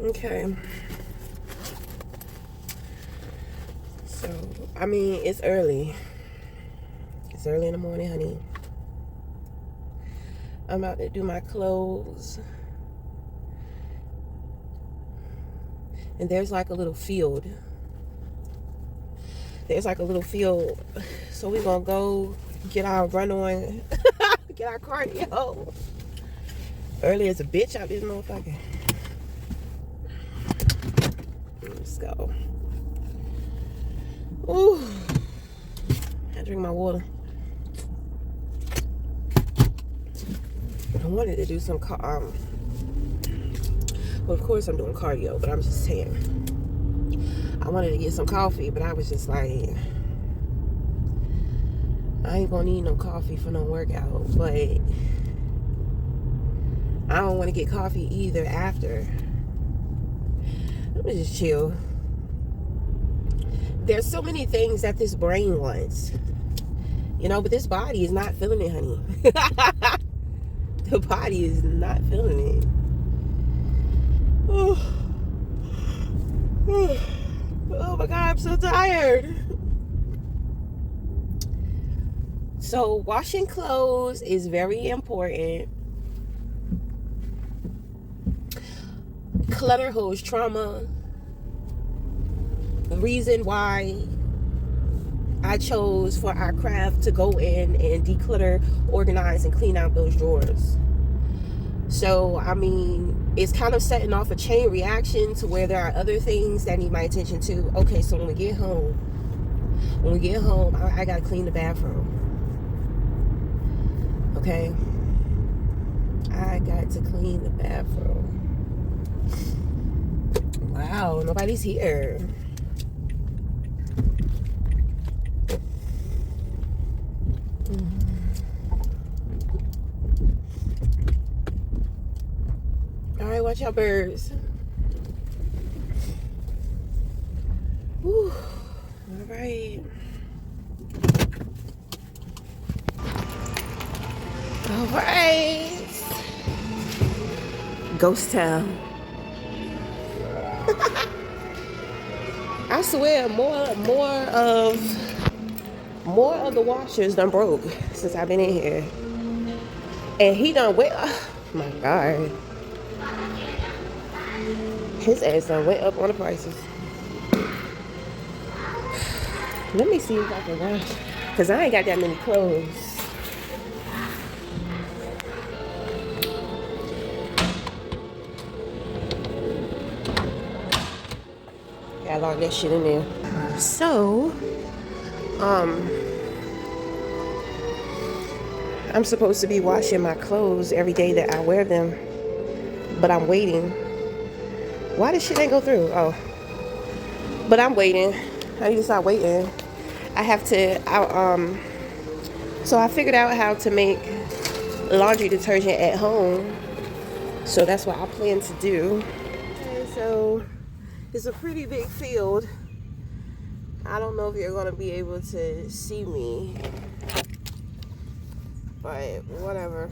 Okay. So, I mean, it's early. It's early in the morning, honey. I'm about to do my clothes. And there's like a little field. So we're going to go get our run on, get our cardio. Early as a bitch out this motherfucker. Let's go. Ooh. I drink my water. I wanted to do some well, of course I'm doing cardio, but I'm just saying I wanted to get some coffee, but I was just like, I ain't gonna need no coffee for no workout. But I don't want to get coffee either after. Let me just chill. There's so many things that this brain wants, but this body is not feeling it, honey. The body is not feeling it. Oh my God, I'm so tired. So washing clothes is very important. Clutter holds trauma. The reason why I chose for our craft to go in and declutter, organize, and clean out those drawers. So, I mean, it's kind of setting off a chain reaction to where there are other things that need my attention too. Okay, so when we get home, I gotta clean the bathroom. Okay? I got to clean the bathroom. Wow, nobody's here. Alright, watch out, birds. Whew. Alright. Alright. Ghost town. I swear, more of the washers done broke since I've been in here. And he done went, oh my God. His ass done went up on the prices. Let me see if I can wash, because I ain't got that many clothes. Got all that shit in there. So, I'm supposed to be washing my clothes every day that I wear them, but I'm waiting. Why this shit ain't go through? Oh, but I'm waiting. I need to stop waiting. I have to. So I figured out how to make laundry detergent at home. So that's what I plan to do. Okay, so it's a pretty big field. I don't know if you're gonna be able to see me, but whatever.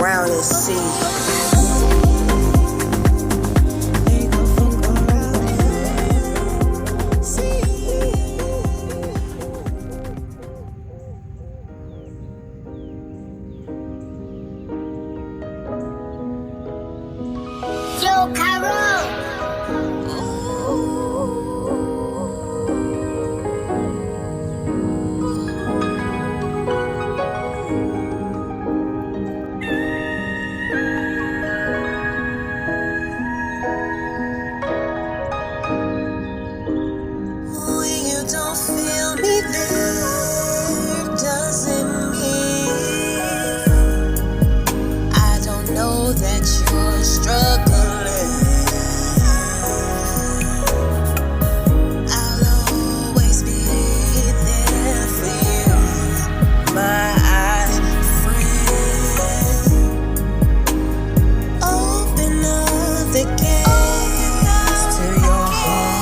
around and see. Yo, Carol. When you don't feel me there, doesn't mean I don't know that you're struggling. I'll always be there for you, my friend. Open up the gates to your heart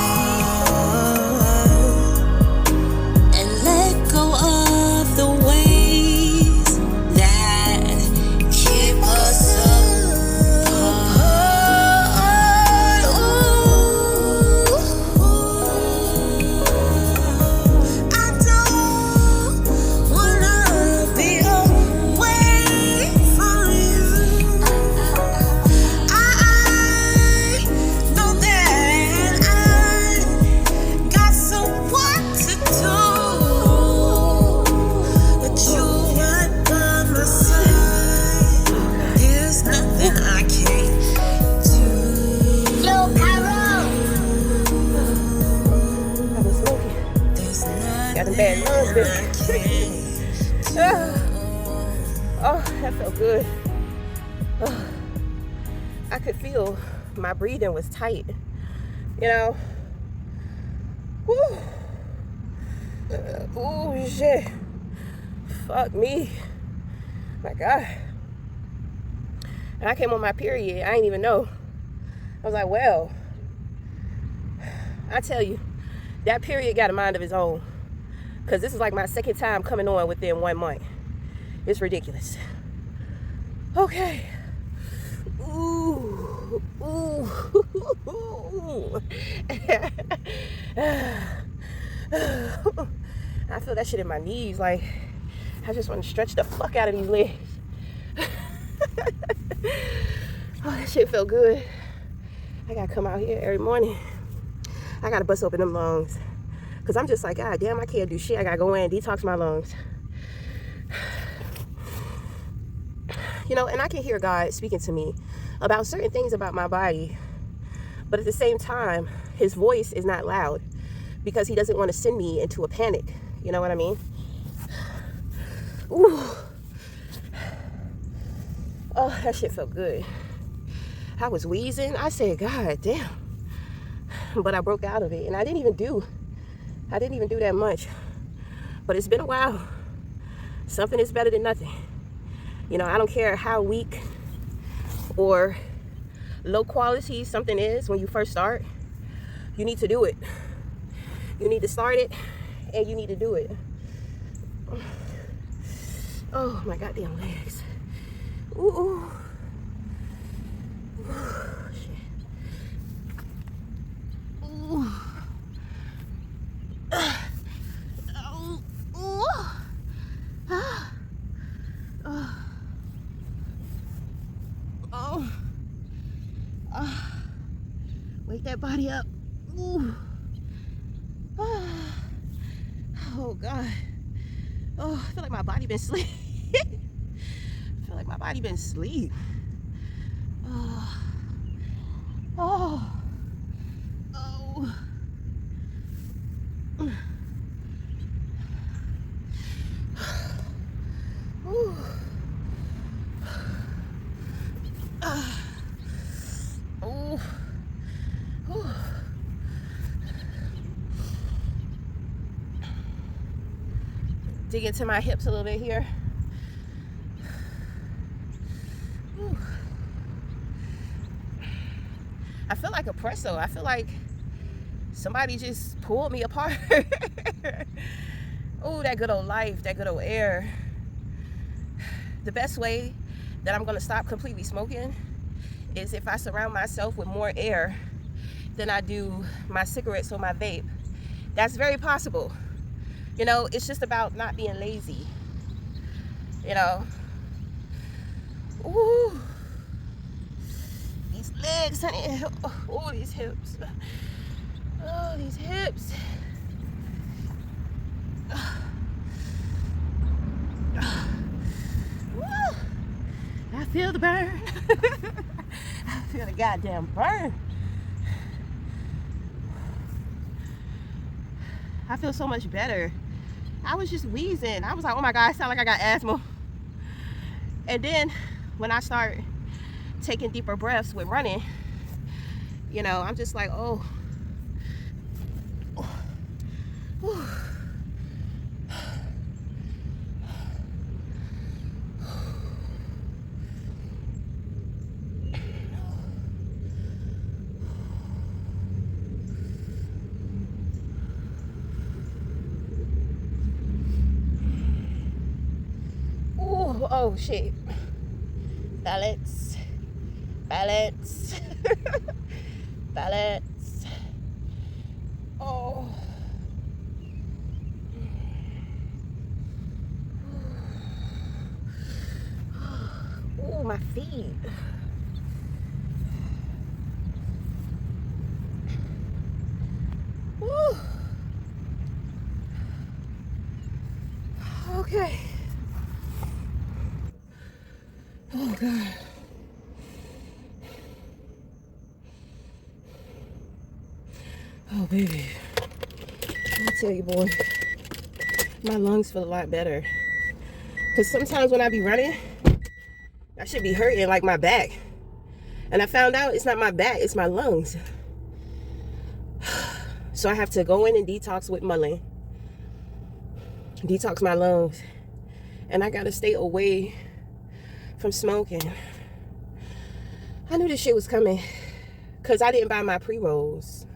and let go of the ways that keep us apart. I don't wanna be away from you. I know that I got some work to do, but you right by my side. There's nothing I can't do. Yo, Carol. I've been smoking. There's Got them bad lungs, nothing I bitch. Oh, that felt good. Oh, I could feel my breathing was tight. You know? Woo. Oh, shit. Fuck me. My God. And I came on my period. I didn't even know. I was like, well, I tell you, that period got a mind of its own. Because this is like my second time coming on within 1 month. It's ridiculous. Okay. Ooh. Ooh. I feel that shit in my knees. Like, I just want to stretch the fuck out of these legs. Oh, that shit felt good. I gotta come out here every morning. I gotta bust open them lungs. Cause I'm just like, God damn, I can't do shit. I gotta go in and detox my lungs. You know, and I can hear God speaking to me about certain things about my body. But at the same time, his voice is not loud because he doesn't want to send me into a panic. You know what I mean? Ooh. Oh, that shit felt good. I was wheezing. I said, God damn. But I broke out of it. And I didn't even do that much. But it's been a while. Something is better than nothing. You know, I don't care how weak or low quality something is when you first start. You need to do it. You need to start it and you need to do it. Oh, my goddamn legs. Ooh. Shit. Ooh. Wake that body up. Ooh. Oh God. Oh, I feel like my body been asleep. I feel like my body been asleep. Oh. Oh. Oh. Ooh. Ooh. Ooh. Dig into my hips a little bit here. Ooh. I feel like a presso. I feel like somebody just pulled me apart. Oh, that good old life, that good old air. The best way that I'm gonna stop completely smoking is if I surround myself with more air than I do my cigarettes or my vape. That's very possible. You know, it's just about not being lazy. You know. Ooh. These legs, honey. Oh, these hips. Oh, these hips. Woo. I feel the burn. I feel the goddamn burn. I feel so much better. I was just wheezing. I was like, oh my God, I sound like I got asthma. And then when I start taking deeper breaths with running, you know, I'm just like, oh. Oh shit. Balance. Balance. Balance. Oh. Oh, my feet. Woo. Okay. Oh God. Oh baby. Let me tell you, boy, my lungs feel a lot better. Cause sometimes when I be running, I should be hurting like my back. And I found out it's not my back, it's my lungs. So I have to go in and detox with Mullen. Detox my lungs. And I gotta stay away from smoking. I knew this shit was coming because I didn't buy my pre-rolls.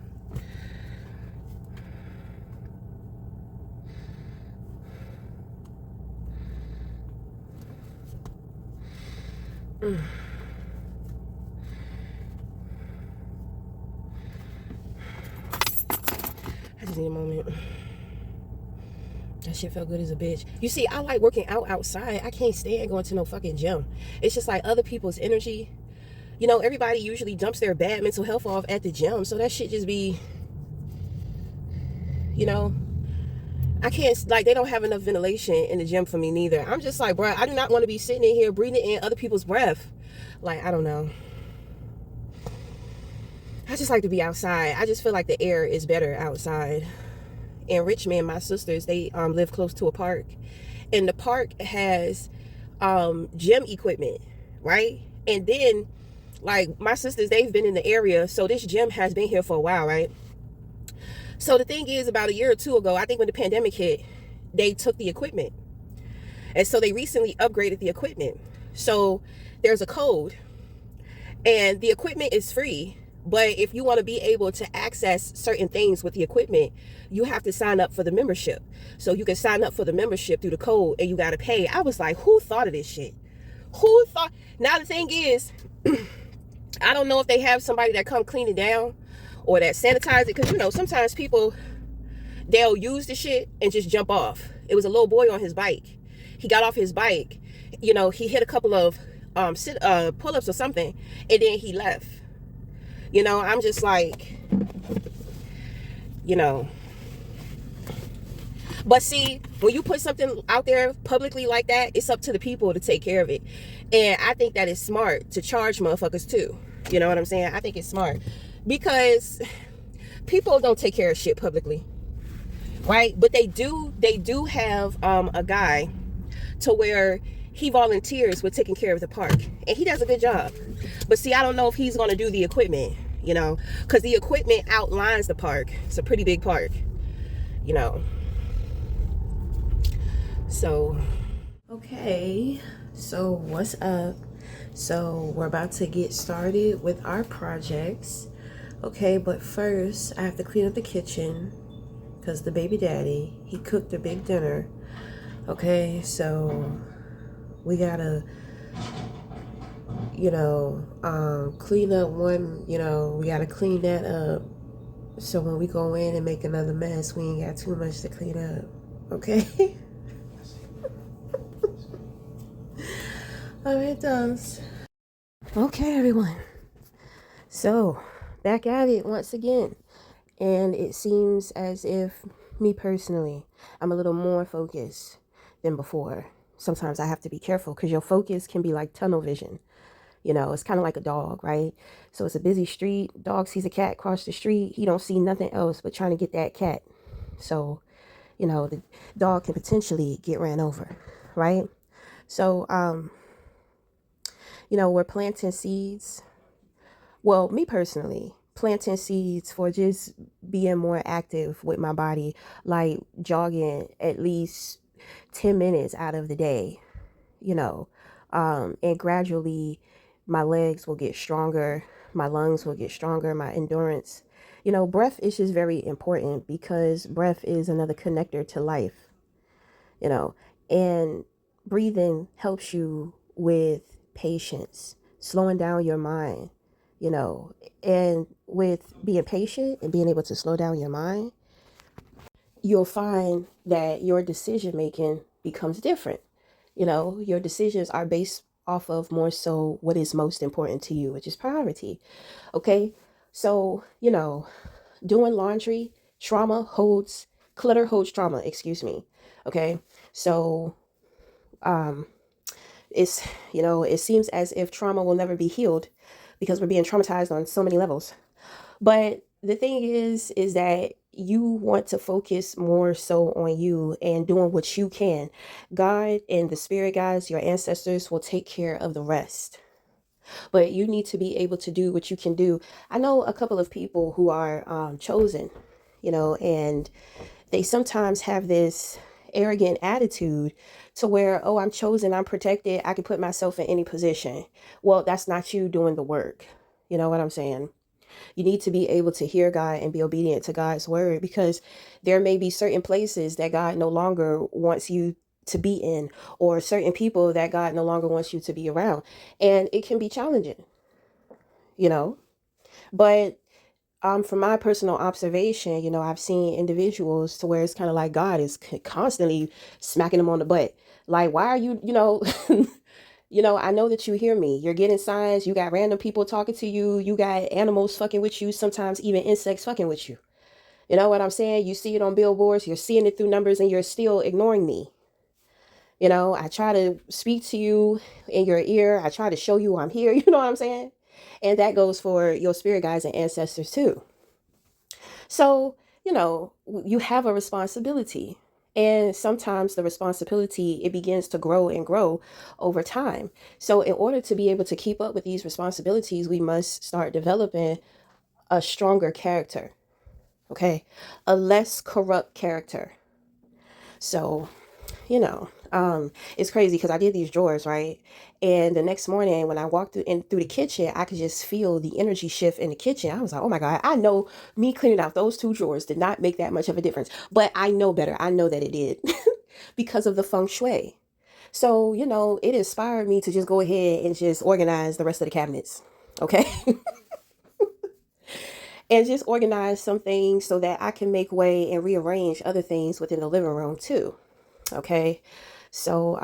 I just need a moment. That shit felt good as a bitch. You see, I like working out outside. I can't stand going to no fucking gym. It's just like other people's energy. You know, everybody usually dumps their bad mental health off at the gym. So that shit just be, you know, I can't, like, they don't have enough ventilation in the gym for me neither. I'm just like, bro, I do not want to be sitting in here breathing in other people's breath. Like, I don't know. I just like to be outside. I just feel like the air is better outside. In Richmond, my sisters, they live close to a park. And the park has gym equipment, right? And then, like, my sisters, they've been in the area. So this gym has been here for a while, right? So the thing is, about a year or two ago, I think when the pandemic hit, they took the equipment. And so they recently upgraded the equipment. So there's a code. And the equipment is free. But if you want to be able to access certain things with the equipment, you have to sign up for the membership. So you can sign up for the membership through the code and you got to pay. I was like, who thought of this shit? Who thought? Now the thing is, I don't know if they have somebody that come clean it down or that sanitize it. Because, you know, sometimes people, they'll use the shit and just jump off. It was a little boy on his bike. He got off his bike. You know, he hit a couple of pull-ups or something. And then he left. You know, I'm just like, you know. But see, when you put something out there publicly like that, it's up to the people to take care of it. And I think that it's smart to charge motherfuckers too. You know what I'm saying? I think it's smart. Because people don't take care of shit publicly. Right? But they do have a guy to where he volunteers with taking care of the park. And he does a good job. But see, I don't know if he's going to do the equipment, you know, because the equipment outlines the park. It's a pretty big park, you know. So, okay. So, what's up? So, we're about to get started with our projects. Okay, but first, I have to clean up the kitchen because the baby daddy, he cooked a big dinner. Okay, so we gotta Clean up one, we got to clean that up. So when we go in and make another mess, we ain't got too much to clean up. Okay? All right, does. Okay, everyone. So, back at it once again. And it seems as if, me personally, I'm a little more focused than before. Sometimes I have to be careful because your focus can be like tunnel vision. It's kind of like a dog, right? So it's a busy street. Dog sees a cat cross the street. He don't see nothing else but trying to get that cat. So, the dog can potentially get ran over, right? So, we're planting seeds. Well, me personally, planting seeds for just being more active with my body, like jogging at least 10 minutes out of the day, and gradually my legs will get stronger, my lungs will get stronger, my endurance. Breath is just very important because breath is another connector to life, and breathing helps you with patience, slowing down your mind, you know, and with being patient and being able to slow down your mind, you'll find that your decision making becomes different. Your decisions are based off of more so what is most important to you, which is priority. Okay. So, doing laundry, clutter holds trauma, excuse me. Okay. So, it seems as if trauma will never be healed because we're being traumatized on so many levels. But the thing is that you want to focus more so on you and doing what you can. God and the spirit guides, your ancestors will take care of the rest. But you need to be able to do what you can do. I know a couple of people who are chosen, and they sometimes have this arrogant attitude to where, oh, I'm chosen, I'm protected, I can put myself in any position. Well, that's not you doing the work. You know what I'm saying? You need to be able to hear God and be obedient to God's word because there may be certain places that God no longer wants you to be in, or certain people that God no longer wants you to be around. And it can be challenging, you know. But from my personal observation, I've seen individuals to where it's kind of like God is constantly smacking them on the butt. Like, why are you, I know that you hear me. You're getting signs. You got random people talking to you. You got animals fucking with you. Sometimes even insects fucking with you. You know what I'm saying? You see it on billboards. You're seeing it through numbers and you're still ignoring me. I try to speak to you in your ear. I try to show you I'm here. You know what I'm saying? And that goes for your spirit guides and ancestors too. So, you have a responsibility. And sometimes the responsibility, it begins to grow and grow over time. So in order to be able to keep up with these responsibilities, we must start developing a stronger character. Okay. A less corrupt character. So, it's crazy because I did these drawers, right? And the next morning when I walked through the kitchen, I could just feel the energy shift in the kitchen. I was like, oh my God, I know me cleaning out those two drawers did not make that much of a difference, but I know better. I know that it did because of the feng shui. So, it inspired me to just go ahead and just organize the rest of the cabinets. Okay. And just organize some things so that I can make way and rearrange other things within the living room too. Okay. So,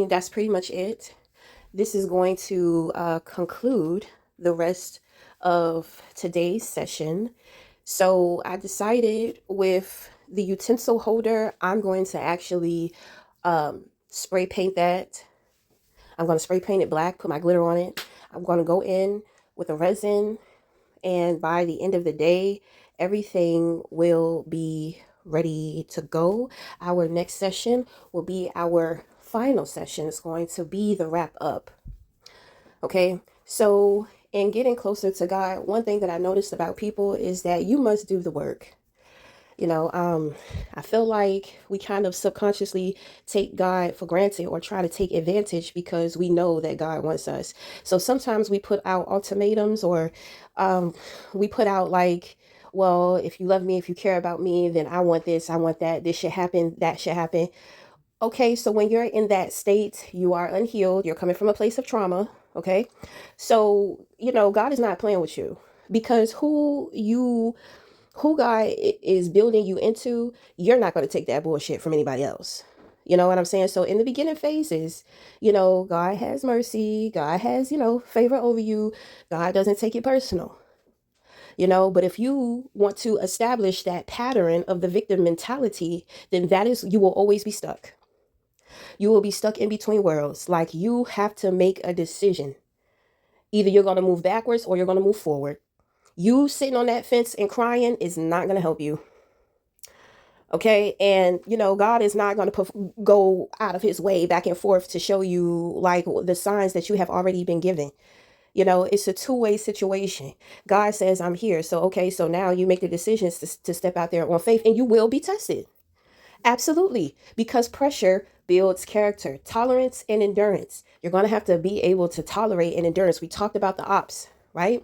that's pretty much it. This is going to conclude the rest of today's session. So I decided with the utensil holder, I'm going to actually spray paint that. I'm going to spray paint it black, put my glitter on it. I'm going to go in with a resin, and by the end of the day, everything will be ready to go. Our next session will be our final session. It's going to be the wrap up. Okay, so in getting closer to God, one thing that I noticed about people is that you must do the work. I feel like we kind of subconsciously take God for granted or try to take advantage because we know that God wants us. So sometimes we put out ultimatums, or we put out like, well, if you love me, if you care about me, then I want this, I want that, this should happen, that should happen. Okay, so when you're in that state, you are unhealed, you're coming from a place of trauma, Okay. So, God is not playing with you, because who God is building you into, you're not going to take that bullshit from anybody else. You know what I'm saying? So in the beginning phases, God has mercy. God has, favor over you. God doesn't take it personal. But if you want to establish that pattern of the victim mentality, then you will always be stuck. You will be stuck in between worlds. Like, you have to make a decision. Either you're going to move backwards or you're going to move forward. You sitting on that fence and crying is not going to help you. Okay. And, God is not going to go out of his way back and forth to show you like the signs that you have already been given. It's a two-way situation. God says, I'm here. So, okay. So now you make the decisions to step out there on faith, and you will be tested. Absolutely. Because pressure builds character, tolerance, and endurance. You're going to have to be able to tolerate and endurance. We talked about the ops, right?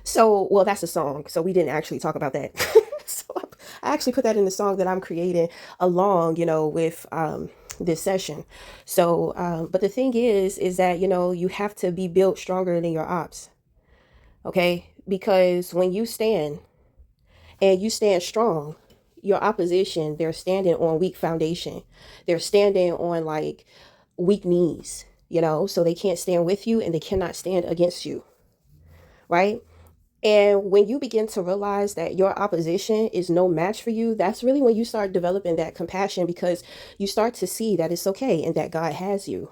So, well, that's a song. So we didn't actually talk about that. So I actually put that in the song that I'm creating along, with this session. So, but the thing is that, you have to be built stronger than your ops. Okay? Because when you stand and you stand strong, your opposition, they're standing on weak foundation. They're standing on like weak knees, so they can't stand with you and they cannot stand against you. Right? And when you begin to realize that your opposition is no match for you, that's really when you start developing that compassion, because you start to see that it's okay and that God has you.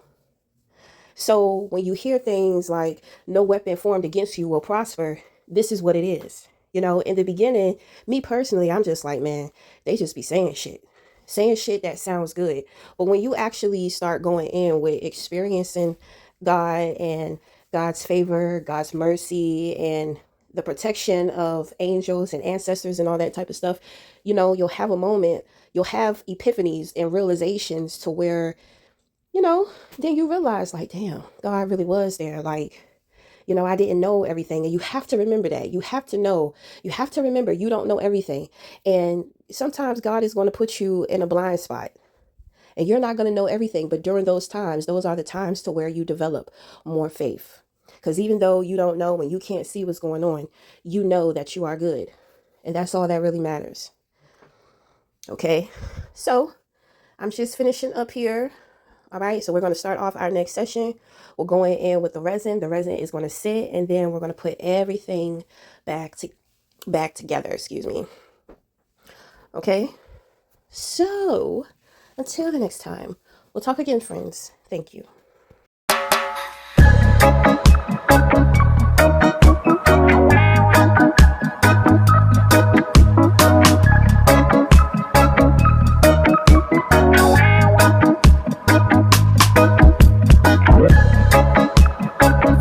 So when you hear things like no weapon formed against you will prosper, this is what it is. In the beginning, me personally, I'm just like, man, they just be saying shit that sounds good. But when you actually start going in with experiencing God and God's favor, God's mercy, and the protection of angels and ancestors and all that type of stuff, you'll have a moment, you'll have epiphanies and realizations to where, then you realize like, damn, God really was there. Like, I didn't know everything. And you have to remember that. You have to remember you don't know everything. And sometimes God is going to put you in a blind spot and you're not going to know everything. But during those times, those are the times to where you develop more faith. Because even though you don't know and you can't see what's going on, you know that you are good. And that's all that really matters. Okay. So I'm just finishing up here. All right. So we're going to start off our next session. We're going in with the resin. The resin is going to sit, and then we're going to put everything back together. Excuse me. Okay. So until the next time, we'll talk again, friends. Thank you.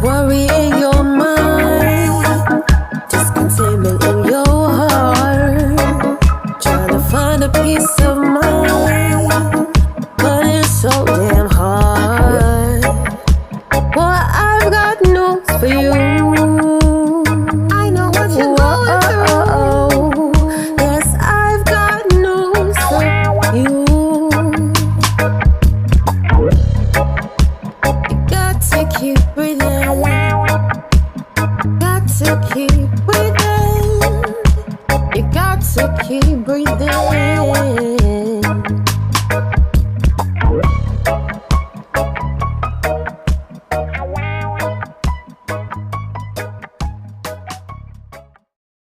Worry in your mind, discontentment in your heart, trying to find a peace of mind, but it's so damn hard. Boy, I've got news for you. I know what you're going through. Yes, I've got news for you. You got to keep breathing. Got to keep breathing. You got to keep breathing.